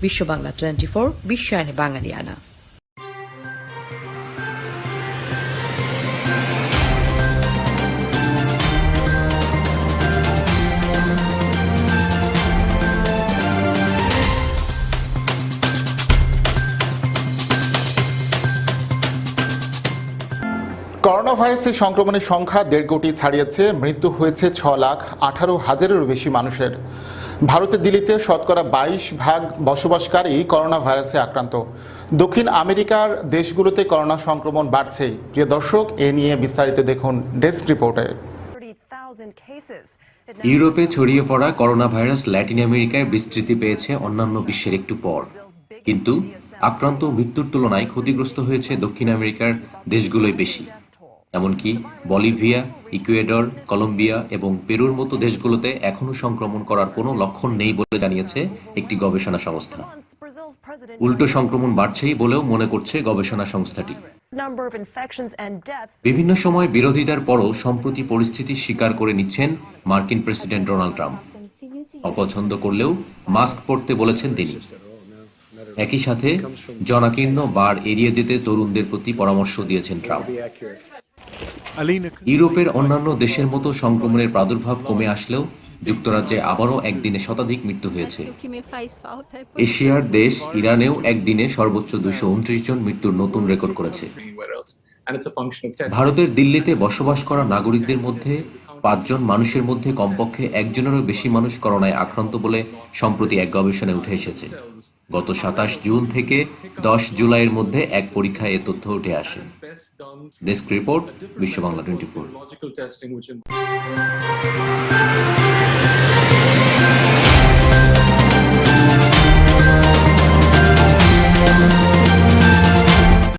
বিশ্ব বাংলা 24 বিশ্বায়নে বাঙালিয়ানা। করোনা ভাইরাসের সংক্রমণের সংখ্যা 1.5 কোটি ছাড়িয়েছে। মৃত্যু হয়েছে 6,18,000-এরও বেশি মানুষের। ভারতের দিল্লিতে শতকরা 22% বসবাসকারী করোনা ভাইরাসে আক্রান্ত। দক্ষিণ আমেরিকার দেশগুলোতে করোনা সংক্রমণ বাড়ছে। প্রিয় দর্শক, এ নিয়ে বিস্তারিত দেখুন ডেস্ক রিপোর্টে। ইউরোপে ছড়িয়ে পড়া করোনা ভাইরাস ল্যাটিন আমেরিকায় বিস্তৃতি পেয়েছে অন্যান্য বিশ্বের একটু পর, কিন্তু আক্রান্ত মৃত্যুর তুলনায় ক্ষতিগ্রস্ত হয়েছে দক্ষিণ আমেরিকার দেশগুলোই বেশি। এমনকি বলিভিয়া, ইকুয়েডর, কলম্বিয়া এবং পেরুর মতো দেশগুলোতে এখনও সংক্রমণ করার কোনো লক্ষণ নেই বলে জানিয়েছে একটি গবেষণা সংস্থা। উল্টো সংক্রমণ বাড়ছেই বলেও মনে করছে গবেষণা সংস্থাটি। বিভিন্ন সময় বিরোধিতার পরও সম্প্রতি পরিস্থিতি স্বীকার করে নিচ্ছেন মার্কিন প্রেসিডেন্ট ডোনাল্ড ট্রাম্প। অপছন্দ করলেও মাস্ক পরতে বলেছেন তিনি। একই সাথে জনাকীর্ণ বার এড়িয়ে যেতে তরুণদের প্রতি পরামর্শ দিয়েছেন ট্রাম্প। ইউরোপের অন্যান্য দেশের মতো সংক্রমণের প্রাদুর্ভাব কমে আসলেও যুক্তরাজ্যে আবারও একদিনে শতাধিক মৃত্যু হয়েছে। এশিয়ার দেশ ইরানেও একদিনে সর্বোচ্চ 229 জন মৃত্যুর নতুন রেকর্ড করেছে। ভারতের দিল্লিতে বসবাস করা নাগরিকদের মধ্যে 5 জন মানুষের মধ্যে কমপক্ষে একজনেরও বেশি মানুষ করোনায় আক্রান্ত বলে সম্প্রতি এক গবেষণায় উঠে এসেছে। গত 27 জুন থেকে 10 জুলাইয়ের মধ্যে এক পরীক্ষায় এ তথ্য উঠে আসে। ডেস্ক রিপোর্ট, বিশ্ব বাংলা 24।